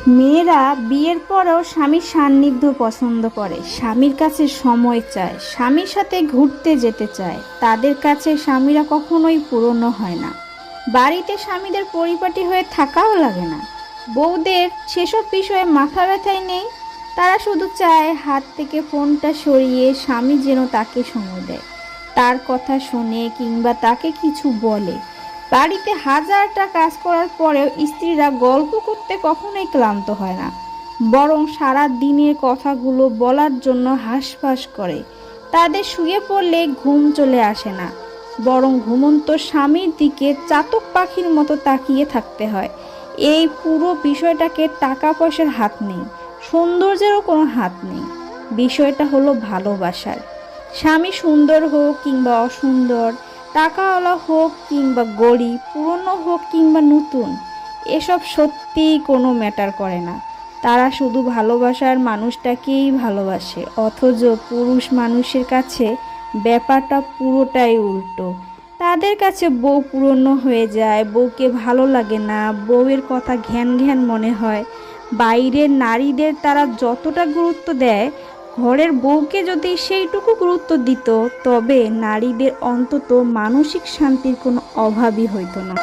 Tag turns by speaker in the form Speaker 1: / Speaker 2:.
Speaker 1: মেয়েরা বিয়ের পরেও স্বামীর সান্নিধ্য পছন্দ করে, স্বামীর কাছে সময় চায়, স্বামীর সাথে ঘুরতে যেতে চায়। তাদের কাছে স্বামীরা কখনোই পুরনো হয় না। বাড়িতে স্বামীদের পরিপাটি হয়ে থাকাও লাগে না। বউদের সেসব বিষয়ে মাথা ব্যথাই নেই। তারা শুধু চায় হাত থেকে ফোনটা সরিয়ে স্বামী যেন তাকে সময় দেয়, তার কথা শোনে কিংবা তাকে কিছু বলে। বাড়িতে হাজারটা কাজ করার পরেও স্ত্রীরা গল্প করতে কখনোই ক্লান্ত হয় না, বরং সারা দিনের কথাগুলো বলার জন্য হাঁসফাঁস করে। তাদের শুয়ে পড়লে ঘুম চলে আসে না, বরং ঘুমন্ত স্বামীর দিকে চাতক পাখির মতো তাকিয়ে থাকতে হয়। এই পুরো বিষয়টাকে টাকা পয়সার হাত নেই, সৌন্দর্যেরও কোনো হাত নেই। বিষয়টা হলো ভালোবাসার। স্বামী সুন্দর হোক কিংবা অসুন্দর, টাকাওয়ালা হোক কিংবা গরিব, পুরনো হোক কিংবা নতুন, এসব সত্যিই কোনো ম্যাটার করে না। তারা শুধু ভালোবাসার মানুষটাকেই ভালোবাসে। অথচ পুরুষ মানুষের কাছে ব্যাপারটা পুরোটাই উল্টো। তাদের কাছে বউ পুরনো হয়ে যায়, বউকে ভালো লাগে না, বউয়ের কথা ঘ্যান ঘ্যান মনে হয়। বাইরের নারীদের তারা যতটা গুরুত্ব দেয়, ঘরের বউকে যদি সেইটুকু গুরুত্ব দিত, তবে নারীদের অন্তত মানসিক শান্তির কোনো অভাবই হইতো না।